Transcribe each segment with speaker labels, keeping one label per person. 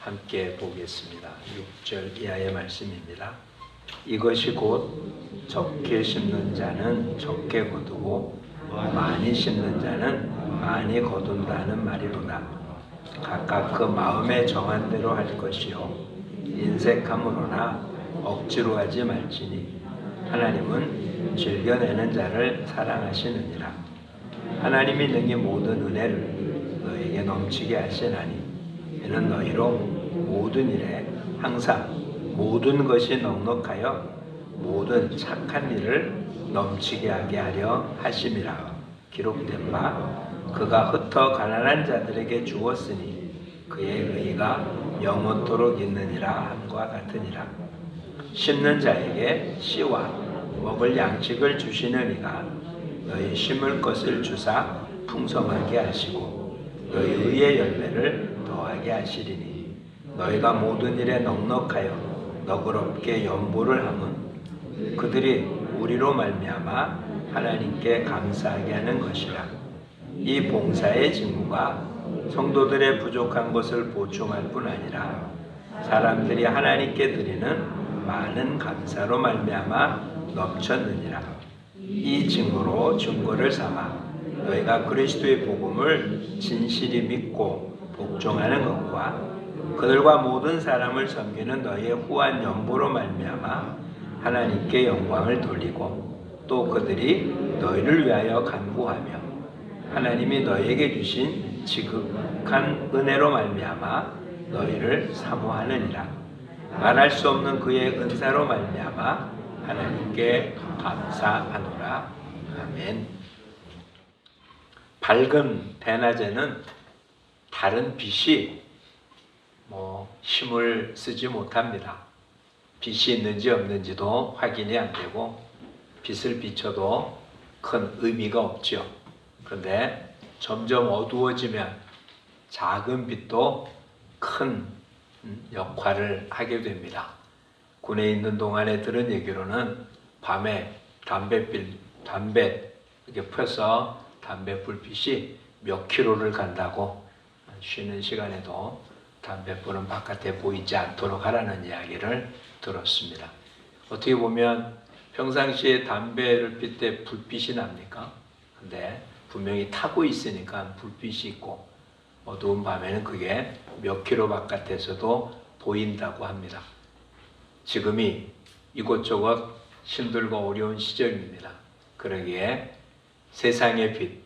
Speaker 1: 함께 보겠습니다. 6절 이하의 말씀입니다. 이것이 곧 적게 심는 자는 적게 거두고 많이 심는 자는 많이 거둔다는 말이로다. 각각 그 마음에 정한 대로 할 것이요 인색함으로나 억지로 하지 말지니 하나님은 즐겨내는 자를 사랑하시느니라. 하나님이 능히 모든 은혜를 너에게 넘치게 하시나니 이는 너희로 모든 일에 항상 모든 것이 넉넉하여 모든 착한 일을 넘치게 하게 하려 하심이라. 기록된 바 그가 흩어 가난한 자들에게 주었으니 그의 의가 영원토록 있느니라 함과 같으니라. 심는 자에게 씨와 먹을 양식을 주시는 이가 너희 심을 것을 주사 풍성하게 하시고 너희 의의 열매를 더하게 하시리니 너희가 모든 일에 넉넉하여 너그럽게 연보를 함은 그들이 우리로 말미암아 하나님께 감사하게 하는 것이라. 이 봉사의 직무가 성도들의 부족한 것을 보충할 뿐 아니라 사람들이 하나님께 드리는 많은 감사로 말미암아 넘쳤느니라. 이 직무로 증거를 삼아 너희가 그리스도의 복음을 진실히 믿고 복종하는 것과 그들과 모든 사람을 섬기는 너희의 후한 연보로 말미암아 하나님께 영광을 돌리고 또 그들이 너희를 위하여 간구하며 하나님이 너희에게 주신 지극한 은혜로 말미암아 너희를 사모하느니라. 말할 수 없는 그의 은사로 말미암아 하나님께 감사하노라. 아멘. 밝은 대낮에는 다른 빛이 힘을 쓰지 못합니다. 빛이 있는지 없는지도 확인이 안 되고 빛을 비춰도 큰 의미가 없죠. 그런데 점점 어두워지면 작은 빛도 큰 역할을 하게 됩니다. 군에 있는 동안에 들은 얘기로는 밤에 담배 이렇게 펴서 담배 불빛이 몇 킬로를 간다고 쉬는 시간에도 담배불은 바깥에 보이지 않도록 하라는 이야기를 들었습니다. 어떻게 보면 평상시에 담배를 필 때 불빛이 납니까? 근데 분명히 타고 있으니까 불빛이 있고 어두운 밤에는 그게 몇 킬로 바깥에서도 보인다고 합니다. 지금이 이곳저곳 힘들고 어려운 시절입니다. 그러기에 세상의 빛,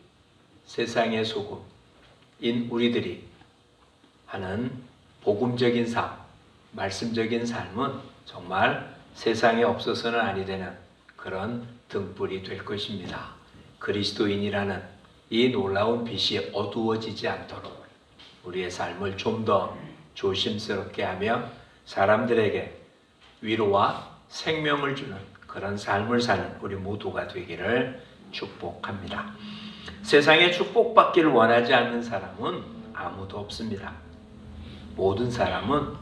Speaker 1: 세상의 소금인 우리들이 하는 복음적인 삶, 말씀적인 삶은 정말 세상에 없어서는 아니 되는 그런 등불이 될 것입니다. 그리스도인이라는 이 놀라운 빛이 어두워지지 않도록 우리의 삶을 좀 더 조심스럽게 하며 사람들에게 위로와 생명을 주는 그런 삶을 사는 우리 모두가 되기를 축복합니다. 세상에 축복받기를 원하지 않는 사람은 아무도 없습니다. 모든 사람은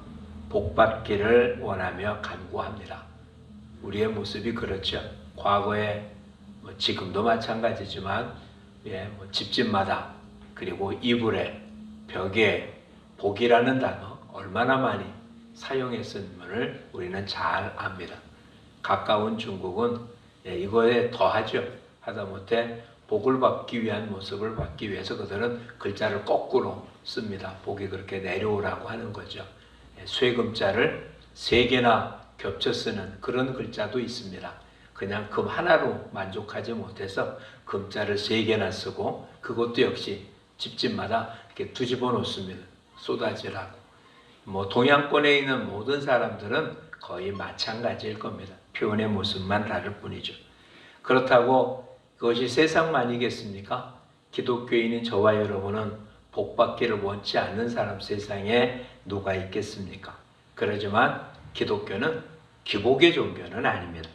Speaker 1: 복받기를 원하며 간구합니다. 우리의 모습이 그렇죠. 과거에 지금도 마찬가지지만 집집마다 그리고 이불에 벽에 복이라는 단어 얼마나 많이 사용했음을 우리는 잘 압니다. 가까운 중국은 이거에 더하죠. 하다못해 복을 받기 위한 모습을 받기 위해서 그들은 글자를 거꾸로 씁니다. 복이 그렇게 내려오라고 하는 거죠. 쇠금자를 3개나 겹쳐 쓰는 그런 글자도 있습니다. 그냥 금 하나로 만족하지 못해서 금자를 3개나 쓰고 그것도 역시 집집마다 이렇게 뒤집어 놓습니다. 쏟아지라고. 동양권에 있는 모든 사람들은 거의 마찬가지일 겁니다. 표현의 모습만 다를 뿐이죠. 그렇다고 그것이 세상만이겠습니까? 기독교인인 저와 여러분은 복받기를 원치 않는 사람 세상에 누가 있겠습니까? 그러지만 기독교는 기복의 종교는 아닙니다.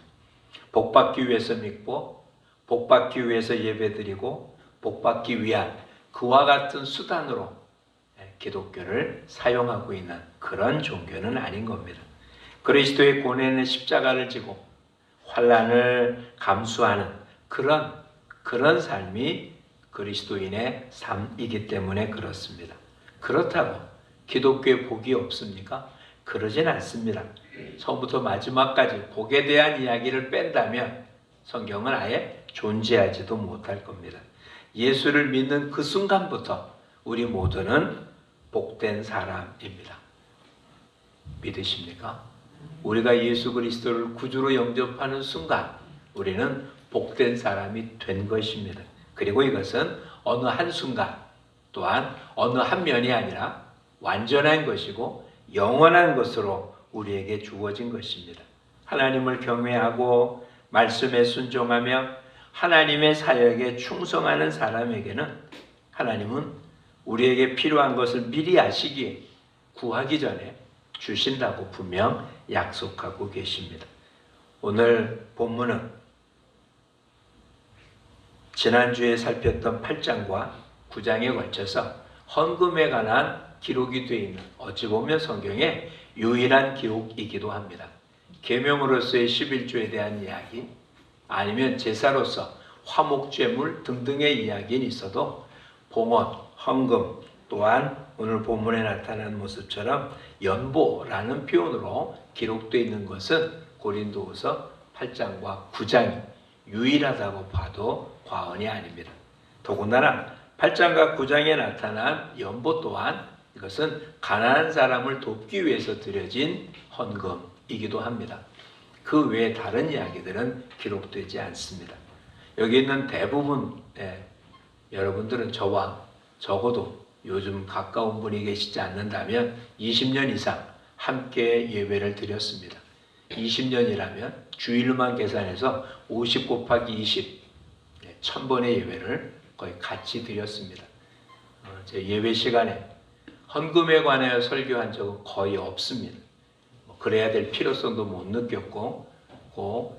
Speaker 1: 복받기 위해서 믿고 복받기 위해서 예배드리고 복받기 위한 그와 같은 수단으로 기독교를 사용하고 있는 그런 종교는 아닌 겁니다. 그리스도의 고뇌는 십자가를 지고 환난을 감수하는 그런 삶이 그리스도인의 삶이기 때문에 그렇습니다. 그렇다고 기독교에 복이 없습니까? 그러진 않습니다. 처음부터 마지막까지 복에 대한 이야기를 뺀다면 성경은 아예 존재하지도 못할 겁니다. 예수를 믿는 그 순간부터 우리 모두는 복된 사람입니다. 믿으십니까? 우리가 예수 그리스도를 구주로 영접하는 순간 우리는 복된 사람이 된 것입니다. 그리고 이것은 어느 한순간 또한 어느 한 면이 아니라 완전한 것이고 영원한 것으로 우리에게 주어진 것입니다. 하나님을 경외하고 말씀에 순종하며 하나님의 사역에 충성하는 사람에게는 하나님은 우리에게 필요한 것을 미리 아시기에 구하기 전에 주신다고 분명 약속하고 계십니다. 오늘 본문은 지난주에 살폈던 8장과 9장에 걸쳐서 헌금에 관한 기록이 되어 있는 어찌 보면 성경의 유일한 기록이기도 합니다. 계명으로서의 11조에 대한 이야기 아니면 제사로서 화목제물 등등의 이야기는 있어도 봉헌, 헌금 또한 오늘 본문에 나타난 모습처럼 연보라는 표현으로 기록되어 있는 것은 고린도후서 8장과 9장이 유일하다고 봐도 과언이 아닙니다. 더군다나 8장과 9장에 나타난 연보 또한 이것은 가난한 사람을 돕기 위해서 드려진 헌금이기도 합니다. 그 외에 다른 이야기들은 기록되지 않습니다. 여기 있는 대부분 여러분들은 저와 적어도 요즘 가까운 분이 계시지 않는다면 20년 이상 함께 예배를 드렸습니다. 20년이라면 주일만 계산해서 50 곱하기 20 1000번의 예배를 거의 같이 드렸습니다. 제 예배 시간에 헌금에 관하여 설교한 적은 거의 없습니다. 그래야 될 필요성도 못 느꼈고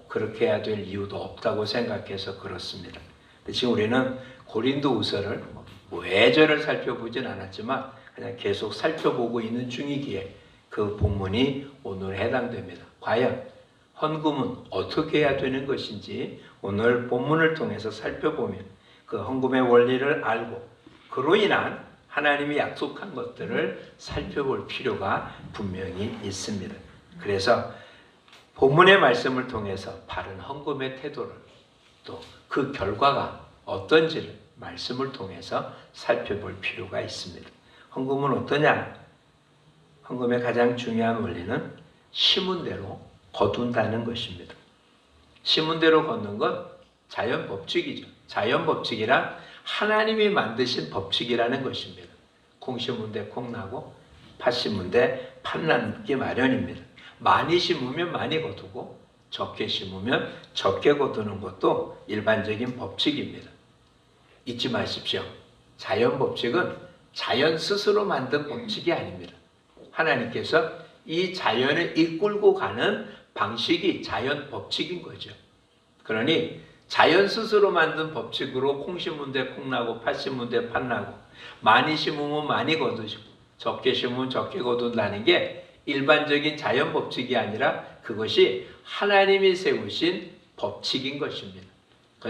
Speaker 1: 그렇게 해야 될 이유도 없다고 생각해서 그렇습니다. 지금 우리는 고린도후서를 외절을 살펴보진 않았지만 그냥 계속 살펴보고 있는 중이기에 그 본문이 오늘 해당됩니다. 과연 헌금은 어떻게 해야 되는 것인지 오늘 본문을 통해서 살펴보면 그 헌금의 원리를 알고 그로 인한 하나님이 약속한 것들을 살펴볼 필요가 분명히 있습니다. 그래서 본문의 말씀을 통해서 바른 헌금의 태도를 또 그 결과가 어떤지를 말씀을 통해서 살펴볼 필요가 있습니다. 헌금은 어떠냐? 헌금의 가장 중요한 원리는 심은 대로 거둔다는 것입니다. 심은 대로 걷는 건 자연 법칙이죠. 자연 법칙이란 하나님이 만드신 법칙이라는 것입니다. 콩 심은 데 콩 나고 팥 심은 데 팥 나기 마련입니다. 많이 심으면 많이 거두고 적게 심으면 적게 거두는 것도 일반적인 법칙입니다. 잊지 마십시오. 자연 법칙은 자연 스스로 만든 법칙이 아닙니다. 하나님께서 이 자연을 이끌고 가는 방식이 자연 법칙인 거죠. 그러니 자연 스스로 만든 법칙으로 콩 심은 데 콩 나고 팥 심은 데 팥 나고 많이 심으면 많이 거두시고 적게 심으면 적게 거둔다는 게 일반적인 자연 법칙이 아니라 그것이 하나님이 세우신 법칙인 것입니다.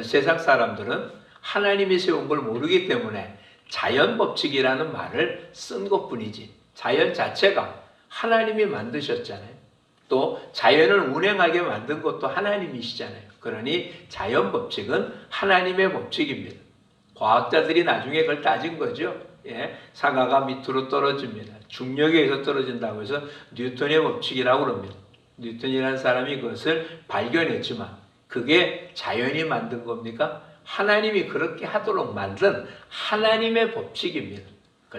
Speaker 1: 세상 사람들은 하나님이 세운 걸 모르기 때문에 자연 법칙이라는 말을 쓴 것뿐이지 자연 자체가 하나님이 만드셨잖아요. 또 자연을 운행하게 만든 것도 하나님이시잖아요. 그러니 자연 법칙은 하나님의 법칙입니다. 과학자들이 나중에 그걸 따진 거죠. 사과가 밑으로 떨어집니다. 중력에 의해서 떨어진다고 해서 뉴턴의 법칙이라고 그럽니다. 뉴턴이라는 사람이 그것을 발견했지만 그게 자연이 만든 겁니까? 하나님이 그렇게 하도록 만든 하나님의 법칙입니다.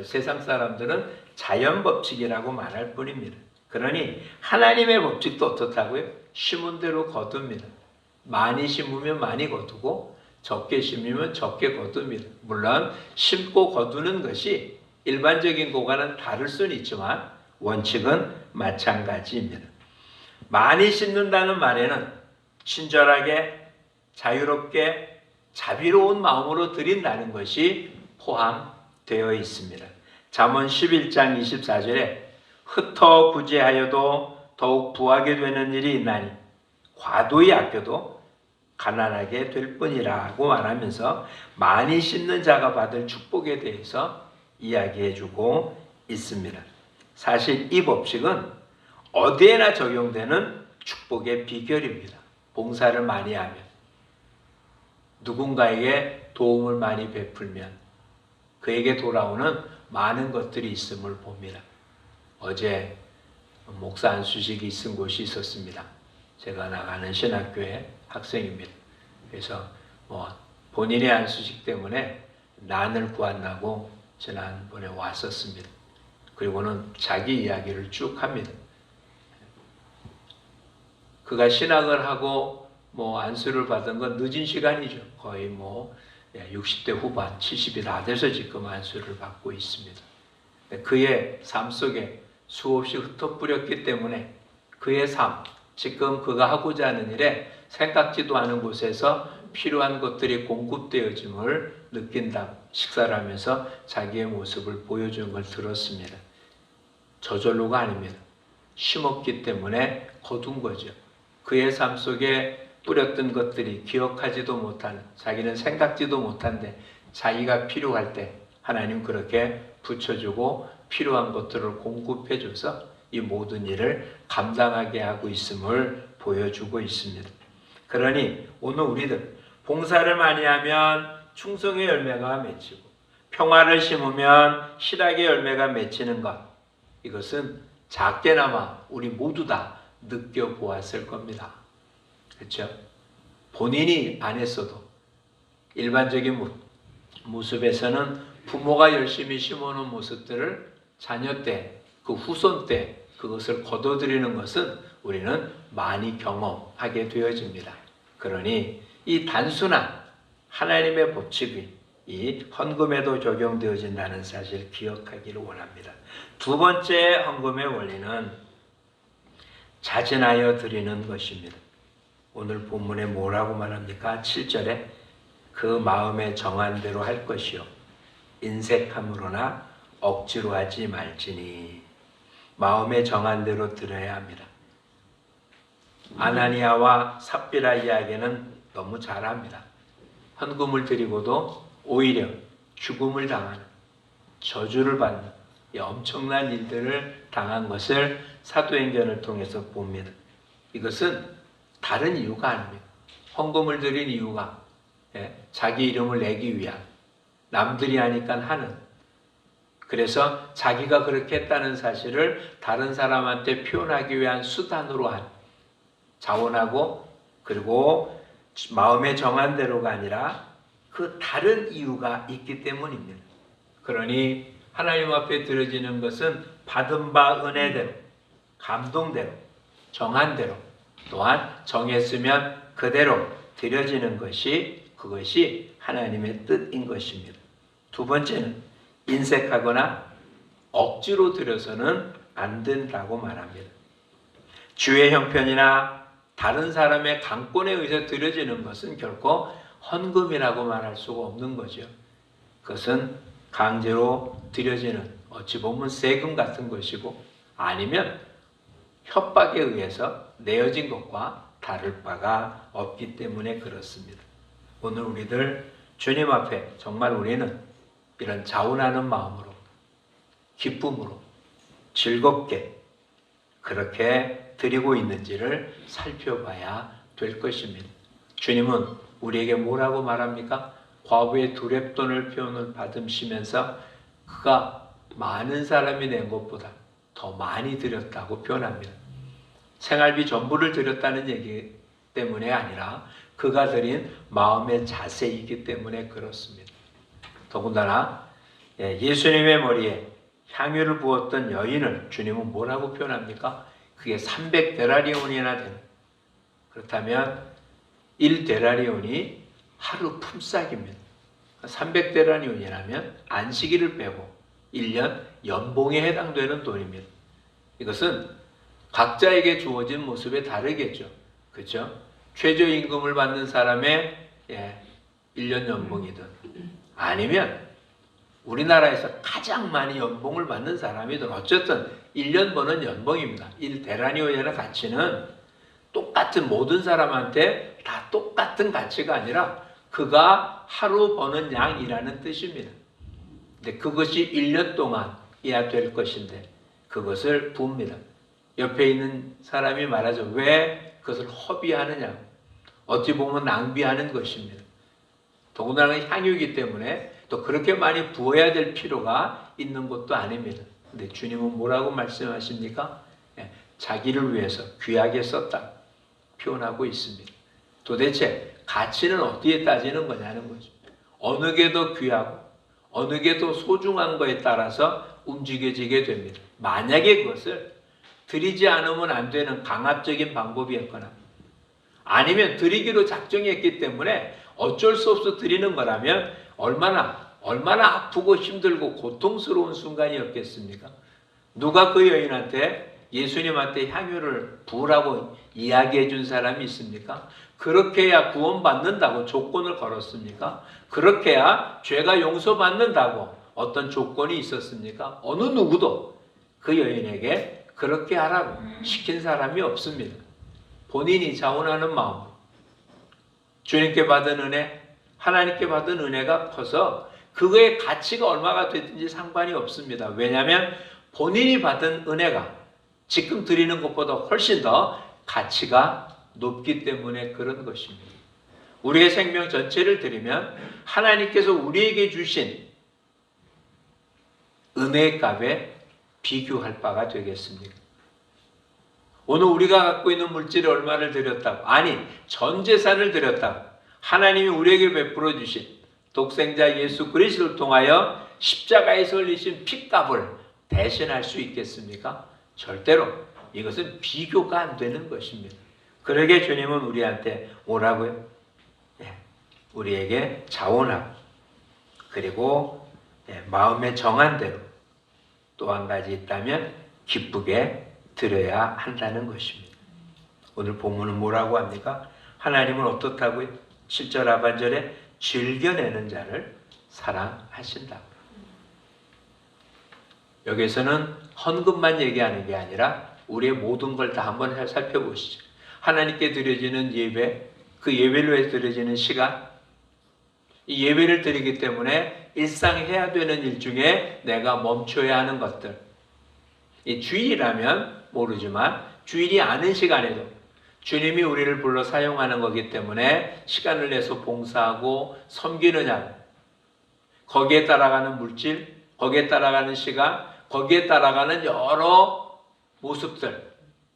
Speaker 1: 세상 사람들은 자연 법칙이라고 말할 뿐입니다. 그러니 하나님의 법칙도 어떻다고요? 심은 대로 거둡니다. 많이 심으면 많이 거두고 적게 심으면 적게 거둡니다. 물론 심고 거두는 것이 일반적인 것과는 다를 수는 있지만 원칙은 마찬가지입니다. 많이 심는다는 말에는 친절하게 자유롭게 자비로운 마음으로 드린다는 것이 포함되어 있습니다. 잠언 11장 24절에 흩어 구제하여도 더욱 부하게 되는 일이 있나니 과도히 아껴도 가난하게 될 뿐이라고 말하면서 많이 심는 자가 받을 축복에 대해서 이야기해주고 있습니다. 사실 이 법칙은 어디에나 적용되는 축복의 비결입니다. 봉사를 많이 하면, 누군가에게 도움을 많이 베풀면 그에게 돌아오는 많은 것들이 있음을 봅니다. 어제 목사 안수식이 있은 곳이 있었습니다. 제가 나가는 신학교의 학생입니다. 그래서 본인의 안수식 때문에 난을 구한다고 지난번에 왔었습니다. 그리고는 자기 이야기를 쭉 합니다. 그가 신학을 하고 안수를 받은 건 늦은 시간이죠. 거의 60대 후반, 70이 다 돼서 지금 안수를 받고 있습니다. 그의 삶 속에 수없이 흩어뿌렸기 때문에 그의 삶, 지금 그가 하고자 하는 일에 생각지도 않은 곳에서 필요한 것들이 공급되어짐을 느낀다. 식사를 하면서 자기의 모습을 보여준 걸 들었습니다. 저절로가 아닙니다. 심었기 때문에 거둔 거죠. 그의 삶 속에 뿌렸던 것들이 기억하지도 못한, 자기는 생각지도 못한데 자기가 필요할 때 하나님 그렇게 붙여주고 필요한 것들을 공급해줘서 이 모든 일을 감당하게 하고 있음을 보여주고 있습니다. 그러니 오늘 우리들 봉사를 많이 하면 충성의 열매가 맺히고 평화를 심으면 희락의 열매가 맺히는 것, 이것은 작게나마 우리 모두 다 느껴보았을 겁니다. 그렇죠? 본인이 안 했어도 일반적인 모습에서는 부모가 열심히 심어놓은 모습들을 자녀 때, 그 후손 때 그것을 거둬들이는 것은 우리는 많이 경험하게 되어집니다. 그러니 이 단순한 하나님의 법칙이 이 헌금에도 적용되어진다는 사실을 기억하기를 원합니다. 두 번째 헌금의 원리는 자진하여 드리는 것입니다. 오늘 본문에 뭐라고 말합니까? 7절에 그 마음에 정한 대로 할 것이요 인색함으로나 억지로 하지 말지니. 마음에 정한 대로 드려야 합니다. 아나니아와 삽비라 이야기는 너무 잘합니다. 헌금을 드리고도 오히려 죽음을 당하는, 저주를 받는 엄청난 일들을 당한 것을 사도행전을 통해서 봅니다. 이것은 다른 이유가 아닙니다. 헌금을 드린 이유가 자기 이름을 내기 위한, 남들이 하니까 하는, 그래서 자기가 그렇게 했다는 사실을 다른 사람한테 표현하기 위한 수단으로 한, 자원하고 그리고 마음에 정한 대로가 아니라 그 다른 이유가 있기 때문입니다. 그러니 하나님 앞에 드려지는 것은 받은 바 은혜대로, 감동대로, 정한 대로, 또한 정했으면 그대로 드려지는 것이, 그것이 하나님의 뜻인 것입니다. 두 번째는 인색하거나 억지로 드려서는 안 된다고 말합니다. 주의 형편이나 다른 사람의 강권에 의해서 드려지는 것은 결코 헌금이라고 말할 수가 없는 거죠. 그것은 강제로 드려지는, 어찌 보면 세금 같은 것이고, 아니면 협박에 의해서 내어진 것과 다를 바가 없기 때문에 그렇습니다. 오늘 우리들 주님 앞에 정말 우리는 이런 자원하는 마음으로, 기쁨으로, 즐겁게 그렇게 드리고 있는지를 살펴봐야 될 것입니다. 주님은 우리에게 뭐라고 말합니까? 과부의 두렙돈을 표현을 받으시면서 그가 많은 사람이 낸 것보다 더 많이 드렸다고 표현합니다. 생활비 전부를 드렸다는 얘기 때문에 아니라 그가 드린 마음의 자세이기 때문에 그렇습니다. 더군다나 예수님의 머리에 향유를 부었던 여인을 주님은 뭐라고 표현합니까? 그게 300데나리온이나 되는, 그렇다면 1데나리온이 하루 품삯입니다. 300데나리온이라면 안식일을 빼고 1년 연봉에 해당되는 돈입니다. 이것은 각자에게 주어진 모습에 다르겠죠. 그렇죠? 최저임금을 받는 사람의 1년 연봉이든, 아니면 우리나라에서 가장 많이 연봉을 받는 사람이든, 어쨌든 1년 버는 연봉입니다. 1데나리온이라는 가치는 똑같은, 모든 사람한테 다 똑같은 가치가 아니라 그가 하루 버는 양이라는 뜻입니다. 근데 그것이 1년 동안이야 될 것인데, 그것을 부읍니다. 옆에 있는 사람이 말하죠. 왜 그것을 허비하느냐. 어찌 보면 낭비하는 것입니다. 더군다나 향유이기 때문에 또 그렇게 많이 부어야 될 필요가 있는 것도 아닙니다. 근데 주님은 뭐라고 말씀하십니까? 자기를 위해서 귀하게 썼다 표현하고 있습니다. 도대체 가치는 어디에 따지는 거냐는 거죠. 어느 게 더 귀하고 어느 게 더 소중한 거에 따라서 움직여지게 됩니다. 만약에 그것을 드리지 않으면 안 되는 강압적인 방법이었거나 아니면 드리기로 작정했기 때문에 어쩔 수 없어 드리는 거라면 얼마나 아프고 힘들고 고통스러운 순간이었겠습니까? 누가 그 여인한테 예수님한테 향유를 부으라고 이야기해 준 사람이 있습니까? 그렇게 해야 구원받는다고 조건을 걸었습니까? 그렇게 해야 죄가 용서받는다고 어떤 조건이 있었습니까? 어느 누구도 그 여인에게 그렇게 하라고 시킨 사람이 없습니다. 본인이 자원하는 마음으로 주님께 받은 은혜, 하나님께 받은 은혜가 커서 그거의 가치가 얼마가 됐든지 상관이 없습니다. 왜냐하면 본인이 받은 은혜가 지금 드리는 것보다 훨씬 더 가치가 높기 때문에 그런 것입니다. 우리의 생명 전체를 드리면 하나님께서 우리에게 주신 은혜의 값에 비교할 바가 되겠습니까? 오늘 우리가 갖고 있는 물질이 얼마를 드렸다고, 아니 전 재산을 드렸다고 하나님이 우리에게 베풀어 주신 독생자 예수 그리스도를 통하여 십자가에서 흘리신 피값을 대신할 수 있겠습니까? 절대로 이것은 비교가 안 되는 것입니다. 그러게 주님은 우리한테 뭐라고요? 우리에게 자원하고 그리고 마음에 정한 대로 또 한 가지 있다면 기쁘게 드려야 한다는 것입니다. 오늘 본문은 뭐라고 합니까? 하나님은 어떻다고요? 7절 하반절에 즐겨내는 자를 사랑하신다. 여기서는 헌금만 얘기하는 게 아니라 우리의 모든 걸 다 한번 살펴보시죠. 하나님께 드려지는 예배, 그 예배를 위해 드려지는 시간, 이 예배를 드리기 때문에 일상 해야 되는 일 중에 내가 멈춰야 하는 것들, 이 주일이라면 모르지만 주일이 아닌 시간에도 주님이 우리를 불러 사용하는 거기 때문에 시간을 내서 봉사하고 섬기느냐, 거기에 따라가는 물질, 거기에 따라가는 시간, 거기에 따라가는 여러 모습들,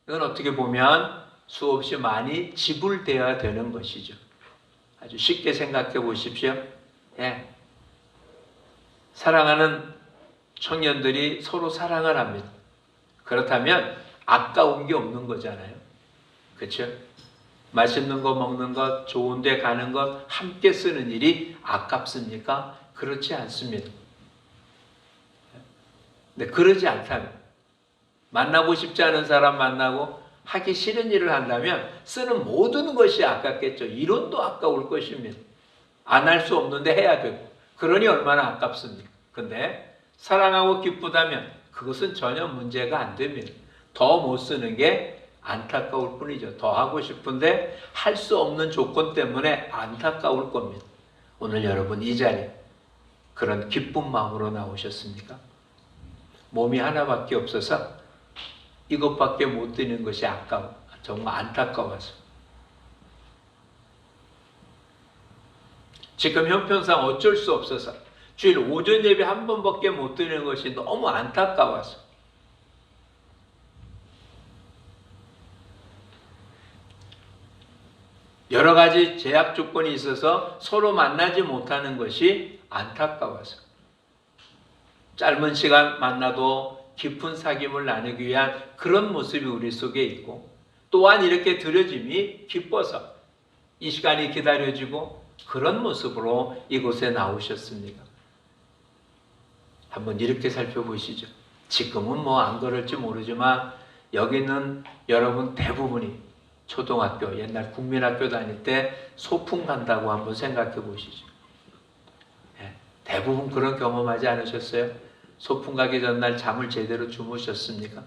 Speaker 1: 이건 어떻게 보면 수없이 많이 지불되어야 되는 것이죠. 아주 쉽게 생각해 보십시오. 사랑하는 청년들이 서로 사랑을 합니다. 그렇다면 아까운 게 없는 거잖아요. 그렇죠? 맛있는 거 먹는 것, 좋은 데 가는 것, 함께 쓰는 일이 아깝습니까? 그렇지 않습니다. 근데 그러지 않다면, 만나고 싶지 않은 사람 만나고 하기 싫은 일을 한다면 쓰는 모든 것이 아깝겠죠. 이론도 아까울 것입니다. 안 할 수 없는데 해야 되고, 그러니 얼마나 아깝습니까? 근데 사랑하고 기쁘다면 그것은 전혀 문제가 안 됩니다. 더 못 쓰는 게 안타까울 뿐이죠. 더 하고 싶은데 할 수 없는 조건 때문에 안타까울 겁니다. 오늘 여러분 이 자리에 그런 기쁜 마음으로 나오셨습니까? 몸이 하나밖에 없어서 이것밖에 못 드리는 것이 아까워, 정말 안타까워서. 지금 형편상 어쩔 수 없어서 주일 오전 예배 한 번밖에 못 드리는 것이 너무 안타까워서. 여러 가지 제약 조건이 있어서 서로 만나지 못하는 것이 안타까워서. 짧은 시간 만나도 깊은 사귐을 나누기 위한 그런 모습이 우리 속에 있고, 또한 이렇게 드려짐이 기뻐서 이 시간이 기다려지고 그런 모습으로 이곳에 나오셨습니다. 한번 이렇게 살펴보시죠. 지금은 뭐 안 그럴지 모르지만 여기는 여러분 대부분이 초등학교, 옛날 국민학교 다닐 때 소풍 간다고 한번 생각해 보시죠. 대부분 그런 경험하지 않으셨어요? 소풍 가기 전날 잠을 제대로 주무셨습니까?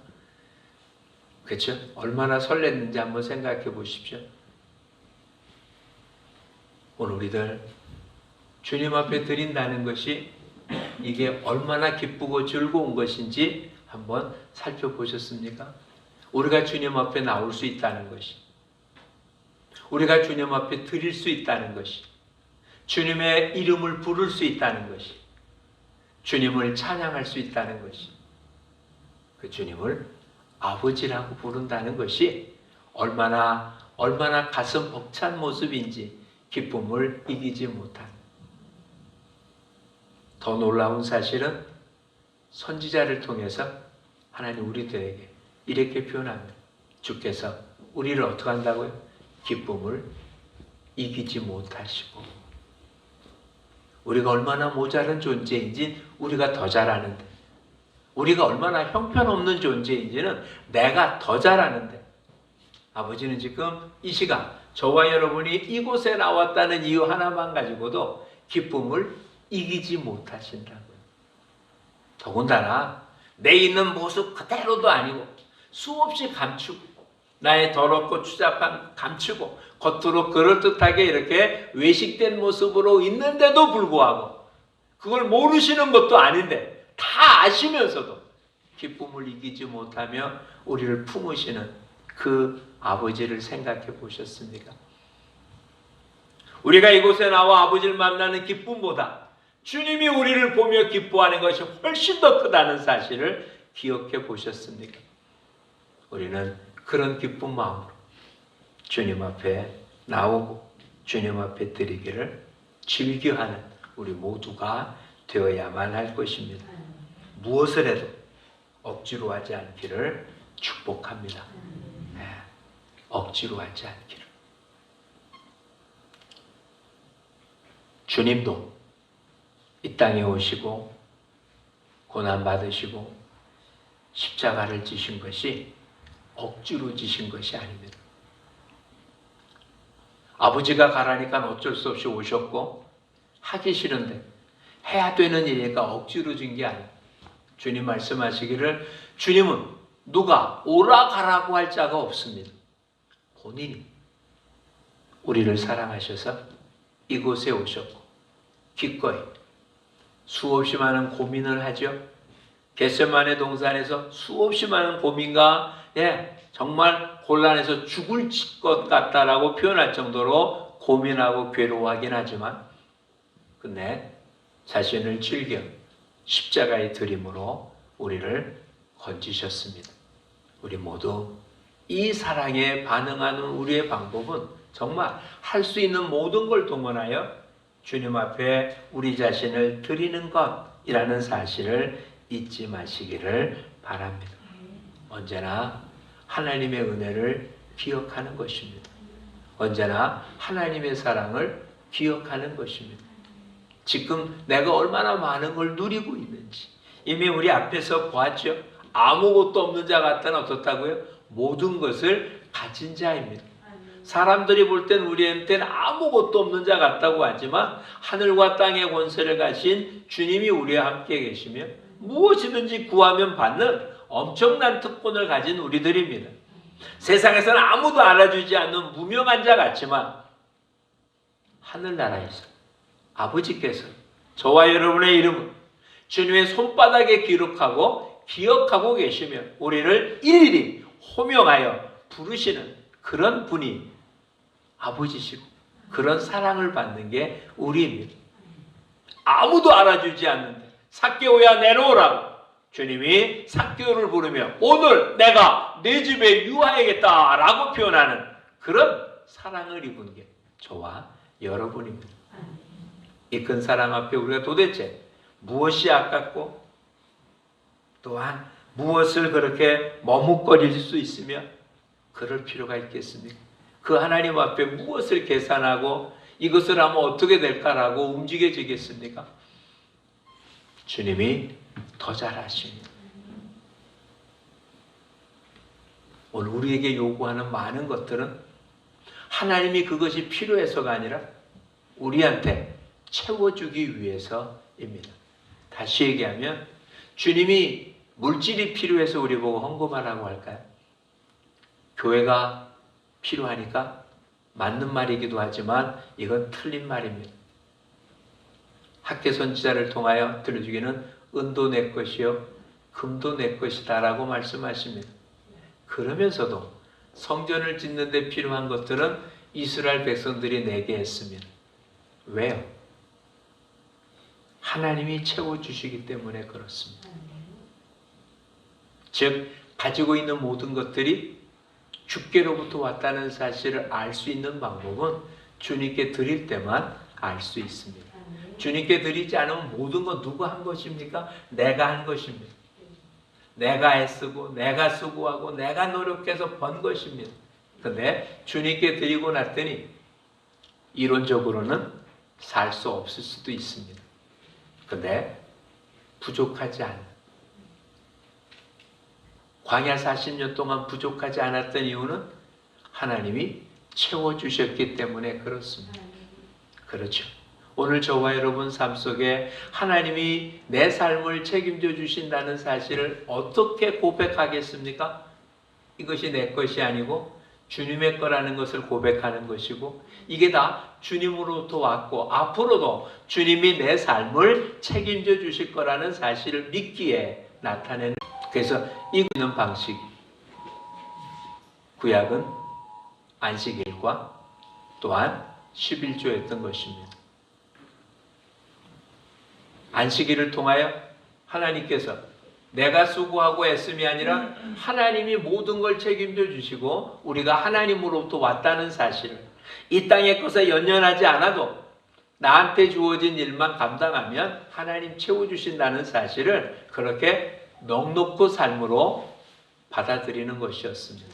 Speaker 1: 그렇죠? 얼마나 설렜는지 한번 생각해 보십시오. 오늘 우리들 주님 앞에 드린다는 것이 이게 얼마나 기쁘고 즐거운 것인지 한번 살펴보셨습니까? 우리가 주님 앞에 나올 수 있다는 것이, 우리가 주님 앞에 드릴 수 있다는 것이, 주님의 이름을 부를 수 있다는 것이, 주님을 찬양할 수 있다는 것이, 그 주님을 아버지라고 부른다는 것이 얼마나 가슴 벅찬 모습인지 기쁨을 이기지 못한. 더 놀라운 사실은 선지자를 통해서 하나님 우리들에게 이렇게 표현합니다. 주께서 우리를 어떻게 한다고요? 기쁨을 이기지 못하시고. 우리가 얼마나 모자란 존재인지 우리가 더 잘 아는데, 우리가 얼마나 형편없는 존재인지는 내가 더 잘 아는데, 아버지는 지금 이 시간 저와 여러분이 이곳에 나왔다는 이유 하나만 가지고도 기쁨을 이기지 못하신다고요. 더군다나 내 있는 모습 그대로도 아니고 수없이 감추고, 나의 더럽고 추잡한 감추고 겉으로 그럴듯하게 이렇게 외식된 모습으로 있는데도 불구하고, 그걸 모르시는 것도 아닌데 다 아시면서도 기쁨을 이기지 못하며 우리를 품으시는 그 아버지를 생각해 보셨습니까? 우리가 이곳에 나와 아버지를 만나는 기쁨보다 주님이 우리를 보며 기뻐하는 것이 훨씬 더 크다는 사실을 기억해 보셨습니까? 우리는 그런 기쁜 마음으로 주님 앞에 나오고 주님 앞에 드리기를 즐겨하는 우리 모두가 되어야만 할 것입니다. 무엇을 해도 억지로 하지 않기를 축복합니다. 네, 억지로 하지 않기를. 주님도 이 땅에 오시고 고난 받으시고 십자가를 지신 것이 억지로 지신 것이 아닙니다. 아버지가 가라니까 어쩔 수 없이 오셨고, 하기 싫은데 해야 되는 일이니까 억지로 준 게 아니에요. 주님 말씀하시기를 주님은 누가 오라 가라고 할 자가 없습니다. 본인이 우리를 사랑하셔서 이곳에 오셨고, 기꺼이 수없이 많은 고민을 하죠. 겟세마네 동산에서 수없이 많은 고민과 정말 곤란해서 죽을 것 같다라고 표현할 정도로 고민하고 괴로워하긴 하지만, 근데 자신을 즐겨 십자가의 드림으로 우리를 건지셨습니다. 우리 모두 이 사랑에 반응하는 우리의 방법은 정말 할 수 있는 모든 걸 동원하여 주님 앞에 우리 자신을 드리는 것이라는 사실을 잊지 마시기를 바랍니다. 언제나 하나님의 은혜를 기억하는 것입니다. 언제나 하나님의 사랑을 기억하는 것입니다. 지금 내가 얼마나 많은 걸 누리고 있는지 이미 우리 앞에서 보았죠. 아무것도 없는 자 같다는 어떻다고요? 모든 것을 가진 자입니다. 사람들이 볼 땐 우리한테는 아무것도 없는 자 같다고 하지만 하늘과 땅의 권세를 가신 주님이 우리와 함께 계시며 무엇이든지 구하면 받는 엄청난 특권을 가진 우리들입니다. 세상에서는 아무도 알아주지 않는 무명한 자 같지만 하늘나라에서 아버지께서 저와 여러분의 이름을 주님의 손바닥에 기록하고 기억하고 계시며 우리를 일일이 호명하여 부르시는 그런 분이 아버지시고, 그런 사랑을 받는 게 우리입니다. 아무도 알아주지 않는데 삭개오야 내려오라고 주님이 삭개오를 부르며 오늘 내가 내 집에 유하야겠다라고 표현하는 그런 사랑을 입은 게 저와 여러분입니다. 이 큰 사랑 앞에 우리가 도대체 무엇이 아깝고 또한 무엇을 그렇게 머뭇거릴 수 있으며 그럴 필요가 있겠습니까? 그 하나님 앞에 무엇을 계산하고 이것을 하면 어떻게 될까라고 움직여지겠습니까? 주님이 더 잘하십니다. 오늘 우리에게 요구하는 많은 것들은 하나님이 그것이 필요해서가 아니라 우리한테 채워주기 위해서입니다. 다시 얘기하면 주님이 물질이 필요해서 우리 보고 헌금하라고 할까요? 교회가 필요하니까 맞는 말이기도 하지만 이건 틀린 말입니다. 학계 선지자를 통하여 들려주기는 은도 내 것이요 금도 내 것이다 라고 말씀하십니다. 그러면서도 성전을 짓는 데 필요한 것들은 이스라엘 백성들이 내게 했습니다. 왜요? 하나님이 채워주시기 때문에 그렇습니다. 즉 가지고 있는 모든 것들이 주께로부터 왔다는 사실을 알 수 있는 방법은 주님께 드릴 때만 알 수 있습니다. 주님께 드리지 않으면 모든 건 누가 한 것입니까? 내가 한 것입니다. 내가 애쓰고 내가 수고하고 내가 노력해서 번 것입니다. 그런데 주님께 드리고 났더니 이론적으로는 살 수 없을 수도 있습니다. 그런데 부족하지 않아. 광야 40년 동안 부족하지 않았던 이유는 하나님이 채워주셨기 때문에 그렇습니다. 그렇죠. 오늘 저와 여러분 삶 속에 하나님이 내 삶을 책임져 주신다는 사실을 어떻게 고백하겠습니까? 이것이 내 것이 아니고 주님의 거라는 것을 고백하는 것이고, 이게 다 주님으로부터 왔고 앞으로도 주님이 내 삶을 책임져 주실 거라는 사실을 믿기에 나타내는, 그래서 이 있는 방식, 구약은 안식일과 또한 11조였던 것입니다. 안식일을 통하여 하나님께서 내가 수고하고 애씀이 아니라 하나님이 모든 걸 책임져 주시고 우리가 하나님으로부터 왔다는 사실을, 이 땅의 것에 연연하지 않아도 나한테 주어진 일만 감당하면 하나님 채워주신다는 사실을 그렇게 넉넉고 삶으로 받아들이는 것이었습니다.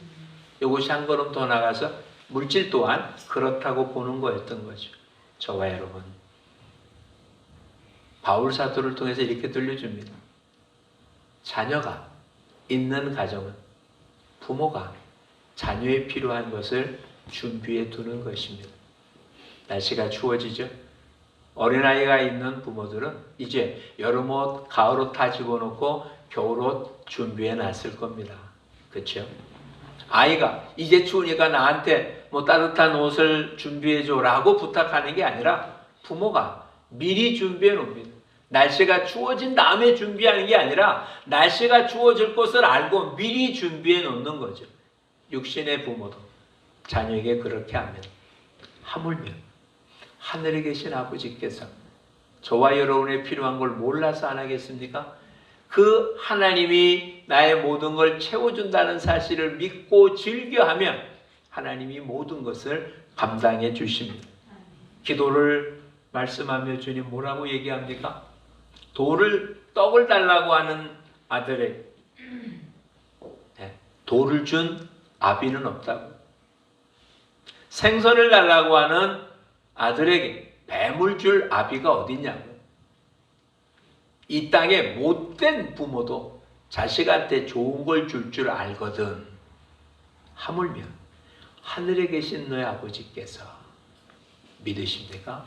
Speaker 1: 이것이 한 걸음 더 나가서 물질 또한 그렇다고 보는 거였던 거죠. 저와 여러분, 바울 사도를 통해서 이렇게 들려줍니다. 자녀가 있는 가정은 부모가 자녀에 필요한 것을 준비해 두는 것입니다. 날씨가 추워지죠? 어린아이가 있는 부모들은 이제 여름옷, 가을옷 다 집어넣고 겨울옷 준비해 놨을 겁니다. 그렇죠? 아이가 이제 추우니까 나한테 뭐 따뜻한 옷을 준비해 줘라고 부탁하는 게 아니라 부모가 미리 준비해 놓습니다. 날씨가 추워진 다음에 준비하는 게 아니라 날씨가 추워질 것을 알고 미리 준비해 놓는 거죠. 육신의 부모도 자녀에게 그렇게 하면, 하물며 하늘에 계신 아버지께서 저와 여러분의 필요한 걸 몰라서 안 하겠습니까? 그 하나님이 나의 모든 걸 채워준다는 사실을 믿고 즐겨하면 하나님이 모든 것을 감당해 주십니다. 기도를 말씀하며 주님 뭐라고 얘기합니까? 떡을 달라고 하는 아들에게 돌을 준 아비는 없다고. 생선을 달라고 하는 아들에게 뱀을 줄 아비가 어딨냐고. 이 땅에 못된 부모도 자식한테 좋은 걸 줄 줄 알거든. 하물며 하늘에 계신 너의 아버지께서 믿으십니까?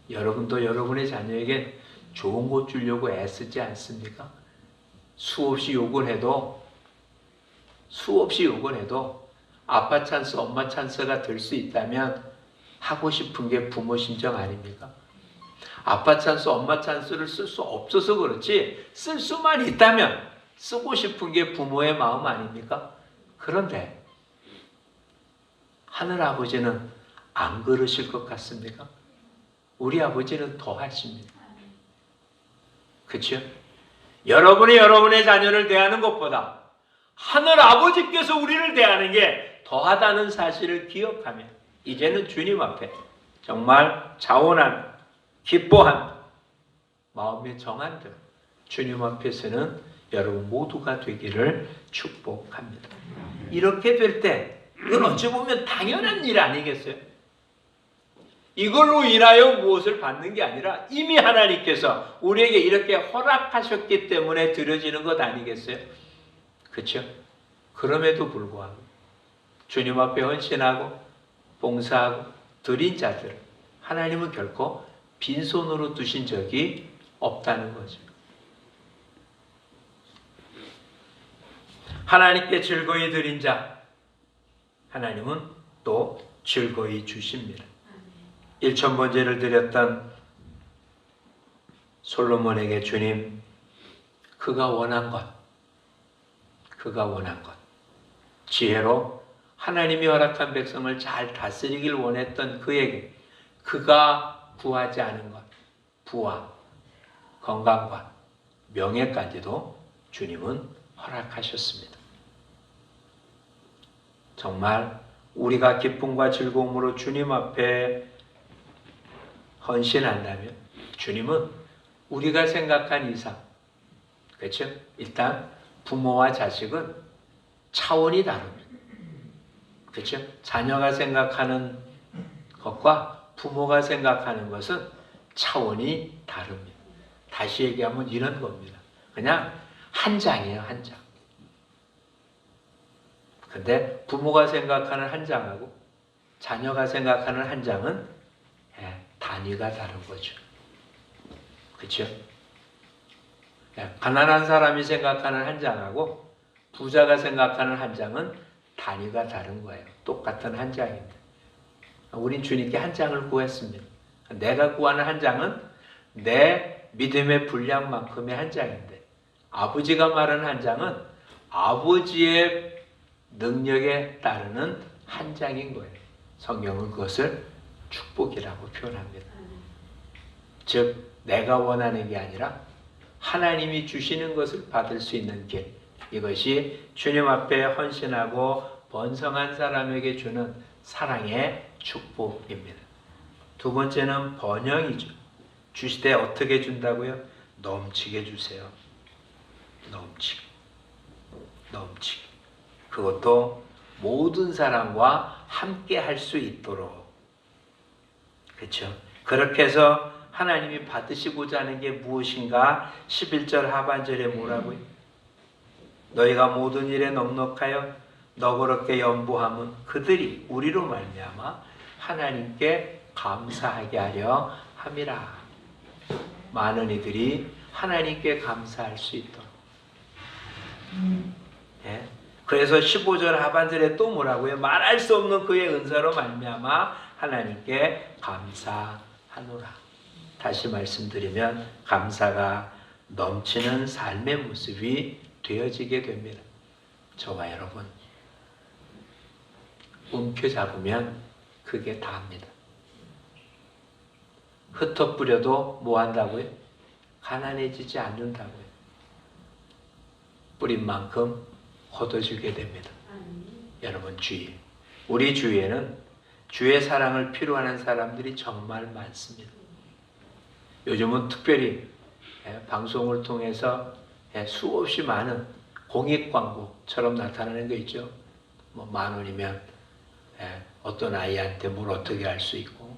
Speaker 1: 여러분도 여러분의 자녀에게 좋은 것 주려고 애쓰지 않습니까? 수없이 욕을 해도 아빠 찬스, 엄마 찬스가 될 수 있다면 하고 싶은 게 부모 심정 아닙니까? 아빠 찬스, 엄마 찬스를 쓸 수 없어서 그렇지 쓸 수만 있다면 쓰고 싶은 게 부모의 마음 아닙니까? 그런데 하늘 아버지는 안 그러실 것 같습니까? 우리 아버지는 더 하십니다. 그렇죠? 여러분이 여러분의 자녀를 대하는 것보다 하늘 아버지께서 우리를 대하는 게 더하다는 사실을 기억하며 이제는 주님 앞에 정말 자원한, 기뻐한, 마음의 정한대로 주님 앞에서는 여러분 모두가 되기를 축복합니다. 이렇게 될 때 이건 어찌 보면 당연한 일 아니겠어요? 이걸로 인하여 무엇을 받는 게 아니라 이미 하나님께서 우리에게 이렇게 허락하셨기 때문에 드려지는 것 아니겠어요? 그렇죠? 그럼에도 불구하고 주님 앞에 헌신하고 봉사하고 드린 자들을 하나님은 결코 빈손으로 두신 적이 없다는 거죠. 하나님께 즐거이 드린 자 하나님은 또 즐거이 주십니다. 1000번제를 드렸던 솔로몬에게 주님 그가 원한 것, 지혜로 하나님이 허락한 백성을 잘 다스리길 원했던 그에게 그가 구하지 않은 것, 부와 건강과 명예까지도 주님은 허락하셨습니다. 정말 우리가 기쁨과 즐거움으로 주님 앞에 헌신한다면 주님은 우리가 생각한 이상, 그렇죠? 일단 부모와 자식은 차원이 다릅니다. 그렇죠? 자녀가 생각하는 것과 부모가 생각하는 것은 차원이 다릅니다. 다시 얘기하면 이런 겁니다. 그냥 한 장이에요, 한 장. 근데 부모가 생각하는 한 장하고 자녀가 생각하는 한 장은 단위가 다른 거죠. 그렇죠? 가난한 사람이 생각하는 한 장하고 부자가 생각하는 한 장은 단위가 다른 거예요. 똑같은 한 장입니다. 우린 주님께 한 장을 구했습니다. 내가 구하는 한 장은 내 믿음의 분량만큼의 한 장인데 아버지가 말하는 한 장은 아버지의 능력에 따르는 한 장인 거예요. 성경은 그것을 축복이라고 표현합니다. 즉 내가 원하는 게 아니라 하나님이 주시는 것을 받을 수 있는 길, 이것이 주님 앞에 헌신하고 번성한 사람에게 주는 사랑의 축복입니다. 두 번째는 번영이죠. 주시되 어떻게 준다고요? 넘치게 주세요. 넘치게. 그것도 모든 사람과 함께 할 수 있도록. 그렇죠? 그렇게 해서 하나님이 받으시고자 하는 게 무엇인가? 11절 하반절에 뭐라고요? 너희가 모든 일에 넉넉하여 너그럽게 연보함은 그들이 우리로 말미암아 하나님께 감사하게 하려 함이라. 많은 이들이 하나님께 감사할 수 있도록. 예? 그래서 15절 하반절에 또 뭐라고요? 말할 수 없는 그의 은사로 말미암아 하나님께 감사하노라. 다시 말씀드리면 감사가 넘치는 삶의 모습이 되어지게 됩니다. 저와 여러분 움켜잡으면 그게 다입니다. 흩어뿌려도 뭐 한다고요? 가난해지지 않는다고요. 뿌린 만큼 거둬주게 됩니다. 여러분 주위에, 우리 주위에는 주의 사랑을 필요하는 사람들이 정말 많습니다. 요즘은 특별히 방송을 통해서 수없이 많은 공익 광고처럼 나타나는 거 있죠. 뭐 10,000원이면 어떤 아이한테 뭘 어떻게 할 수 있고,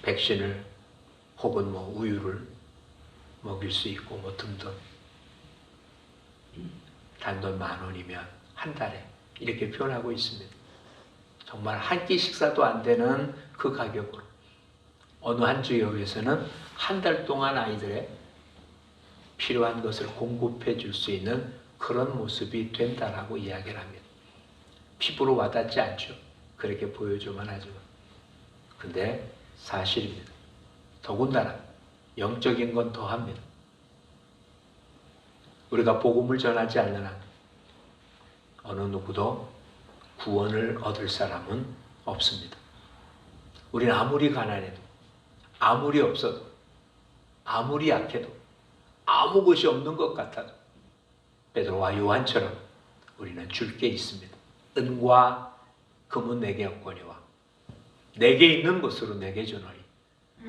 Speaker 1: 백신을 혹은 뭐 우유를 먹일 수 있고 뭐 등등. 단돈 10,000원이면 한 달에 이렇게 표현하고 있습니다. 정말 한 끼 식사도 안 되는 그 가격으로 어느 한 지역에서는 한 달 동안 아이들의 필요한 것을 공급해 줄 수 있는 그런 모습이 된다라고 이야기를 합니다. 피부로 와닿지 않죠. 그렇게 보여주만 하지만. 근데 사실입니다. 더군다나 영적인 건 더합니다. 우리가 복음을 전하지 않는 한 어느 누구도 구원을 얻을 사람은 없습니다. 우리는 아무리 가난해도, 아무리 없어도, 아무리 약해도, 아무 것이 없는 것 같아도 베드로와 요한처럼 우리는 줄 게 있습니다. 은과 금은 내게 없거니와 내게 있는 것으로 내게 주노니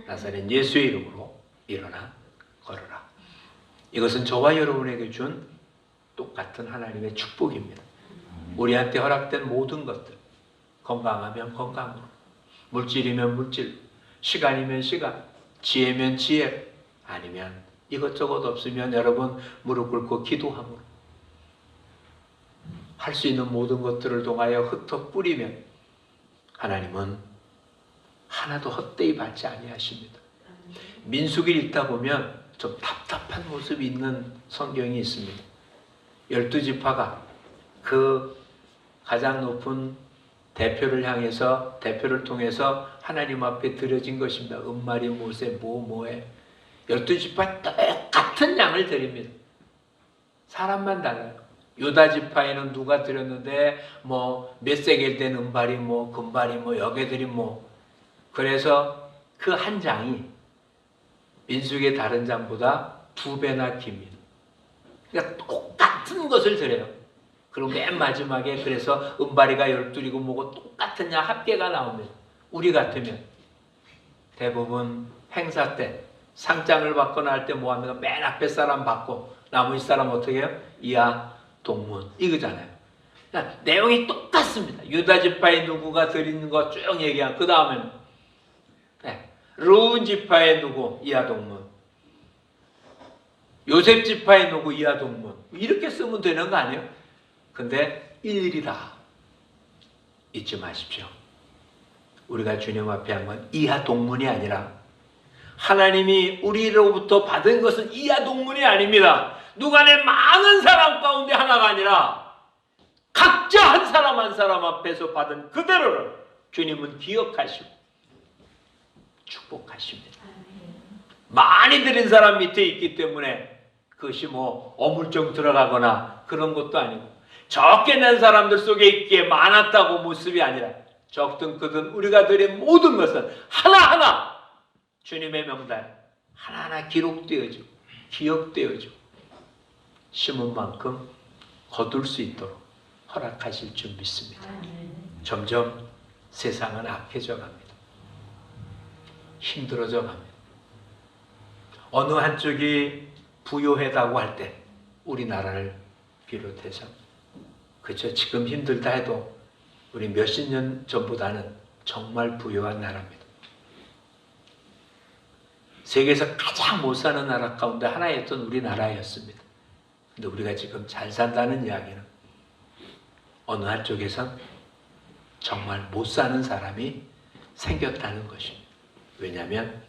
Speaker 1: 나사렛 예수의 이름으로 일어나 걸어라. 이것은 저와 여러분에게 준 똑같은 하나님의 축복입니다. 우리한테 허락된 모든 것들, 건강하면 건강으로, 물질이면 물질, 시간이면 시간, 지혜면 지혜, 아니면 이것저것 없으면 여러분 무릎 꿇고 기도함으로 할 수 있는 모든 것들을 통하여 흩어 뿌리면 하나님은 하나도 헛되이 받지 아니하십니다. 민수기를 읽다 보면 좀 답답한 모습이 있는 성경이 있습니다. 12지파가 그 가장 높은 대표를 향해서, 대표를 통해서 하나님 앞에 드려진 것입니다. 음마리 모세 뭐해 12지파 똑같은 양을 드립니다. 사람만 달라요. 유다 지파에는 누가 드렸는데 뭐 몇 세겔 된 은발이 뭐 금발이 뭐 여개들이 뭐, 그래서 그 한 장이 민수기의 다른 장보다 2배나 깁니다. 그러니까 똑같은 것을 드려요. 그리고 맨 마지막에 그래서 은발이가 12이고 뭐고 똑같은 양 합계가 나옵니다. 우리 같으면 대부분 행사 때 상장을 받거나 할 때 뭐 합니까? 맨 앞에 사람 받고 나머지 사람 어떻게 해요? 이하 동문 이거잖아요. 그러니까 내용이 똑같습니다. 유다 지파의 누구가 드리는 거 쭉 얘기하고 그 다음에는 르운 지파의 누구 이하 동문, 요셉 지파의 누구 이하 동문, 이렇게 쓰면 되는 거 아니에요? 근데 일일이 다 잊지 마십시오. 우리가 주님 앞에 한 건 이하 동문이 아니라 하나님이 우리로부터 받은 것은 이하 동문이 아닙니다. 누간의 많은 사람 가운데 하나가 아니라 각자 한 사람 한 사람 앞에서 받은 그대로를 주님은 기억하시고 축복하십니다. 많이 드린 사람 밑에 있기 때문에 그것이 뭐 어물쩍 들어가거나 그런 것도 아니고, 적게 낸 사람들 속에 있기에 많았다고 모습이 아니라 적든 크든 우리가 드린 모든 것은 하나하나 주님의 명단 하나하나 기록되어지고 기억되어지고 심은 만큼 거둘 수 있도록 허락하실 줄 믿습니다. 점점 세상은 악해져 갑니다. 힘들어져 갑니다. 어느 한쪽이 부유하다고 할 때 우리나라를 비롯해서, 그렇죠, 지금 힘들다 해도 우리 몇십 년 전보다는 정말 부유한 나라입니다. 세계에서 가장 못 사는 나라 가운데 하나였던 우리나라였습니다. 근데 우리가 지금 잘 산다는 이야기는 어느 한쪽에선 정말 못 사는 사람이 생겼다는 것입니다. 왜냐하면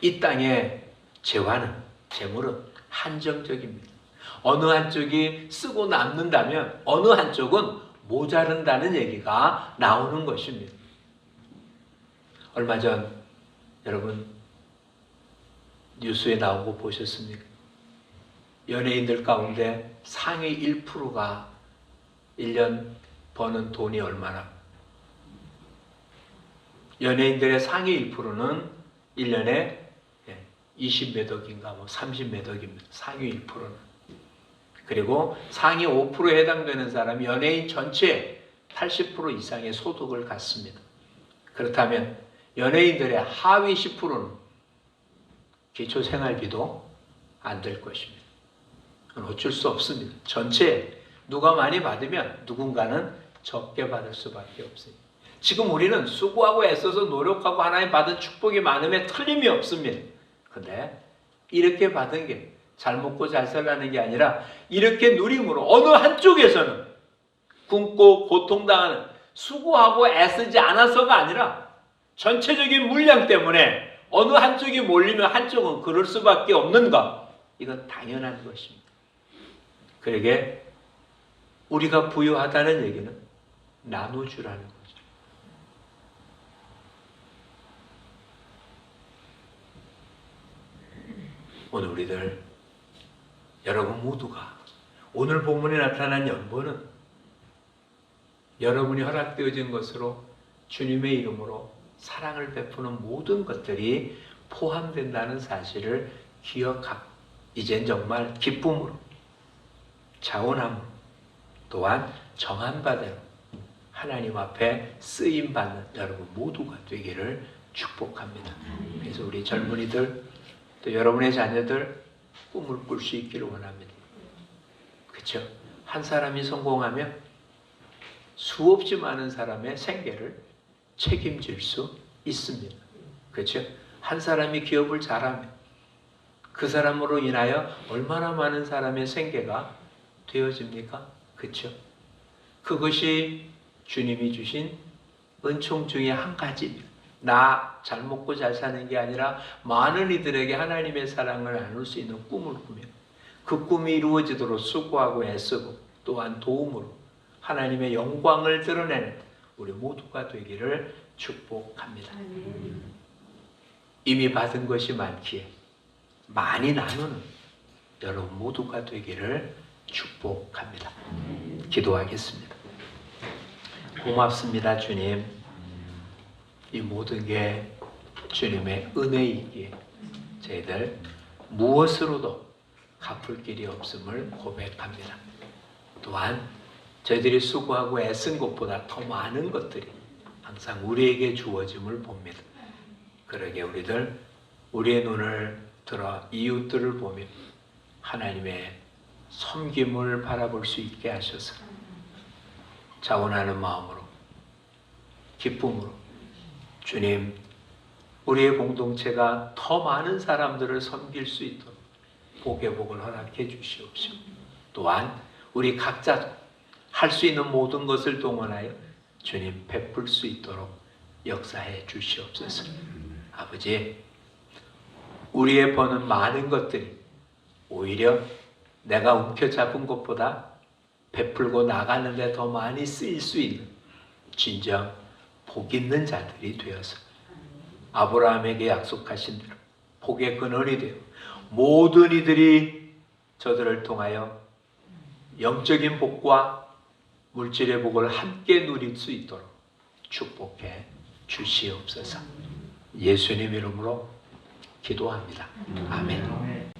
Speaker 1: 이 땅의 재물은 한정적입니다. 어느 한쪽이 쓰고 남는다면 어느 한쪽은 모자른다는 얘기가 나오는 것입니다. 얼마 전 여러분 뉴스에 나온 거 보셨습니까? 연예인들 가운데 상위 1%가 1년 버는 돈이 얼마나? 연예인들의 상위 1%는 1년에 20몇 억인가 뭐 30몇 억입니다. 상위 1%는. 그리고 상위 5%에 해당되는 사람이 연예인 전체의 80% 이상의 소득을 갖습니다. 그렇다면 연예인들의 하위 10%는 기초생활비도 안 될 것입니다. 어쩔 수 없습니다. 전체 누가 많이 받으면 누군가는 적게 받을 수밖에 없어요. 지금 우리는 수고하고 애써서 노력하고 하나님 받은 축복이 많음에 틀림이 없습니다. 근데 이렇게 받은 게 잘 먹고 잘 살라는 게 아니라 이렇게 누림으로 어느 한쪽에서는 굶고 고통당하는, 수고하고 애쓰지 않아서가 아니라 전체적인 물량 때문에 어느 한쪽이 몰리면 한쪽은 그럴 수밖에 없는 것, 이건 당연한 것입니다. 그러게 우리가 부유하다는 얘기는 나눠주라는 거죠. 오늘 우리들 여러분 모두가 오늘 본문에 나타난 연보는 여러분이 허락되어진 것으로 주님의 이름으로 사랑을 베푸는 모든 것들이 포함된다는 사실을 기억하고 이젠 정말 기쁨으로 자원함으로 또한 정한 바대로 하나님 앞에 쓰임받는 여러분 모두가 되기를 축복합니다. 그래서 우리 젊은이들 또 여러분의 자녀들 꿈을 꿀 수 있기를 원합니다. 그렇죠? 한 사람이 성공하면 수없이 많은 사람의 생계를 책임질 수 있습니다. 그렇죠? 한 사람이 기업을 잘하면 그 사람으로 인하여 얼마나 많은 사람의 생계가 되어집니까? 그렇죠? 그것이 주님이 주신 은총 중에 한 가지입니다. 나 잘 먹고 잘 사는 게 아니라 많은 이들에게 하나님의 사랑을 나눌 수 있는 꿈을 꾸며 그 꿈이 이루어지도록 수고하고 애쓰고 또한 도움으로 하나님의 영광을 드러내는 우리 모두가 되기를 축복합니다. 이미 받은 것이 많기에 많이 나누는 여러분 모두가 되기를 축복합니다. 기도하겠습니다. 고맙습니다, 주님. 이 모든 게 주님의 은혜이기에 저희들 무엇으로도 갚을 길이 없음을 고백합니다. 또한 저희들이 수고하고 애쓴 것보다 더 많은 것들이 항상 우리에게 주어짐을 봅니다. 그러게 우리의 눈을 들어 이웃들을 보며 하나님의 섬김을 바라볼 수 있게 하셔서 자원하는 마음으로, 기쁨으로 주님, 우리의 공동체가 더 많은 사람들을 섬길 수 있도록 복의 복을 허락해 주시옵시고, 또한 우리 각자 할 수 있는 모든 것을 동원하여 주님 베풀 수 있도록 역사해 주시옵소서. 아버지, 우리의 버는 많은 것들이 오히려 내가 움켜잡은 것보다 베풀고 나가는 데 더 많이 쓰일 수 있는 진정 복 있는 자들이 되어서 아브라함에게 약속하신 대로 복의 근원이 되어 모든 이들이 저들을 통하여 영적인 복과 물질의 복을 함께 누릴 수 있도록 축복해 주시옵소서. 예수님 이름으로 기도합니다. 아멘.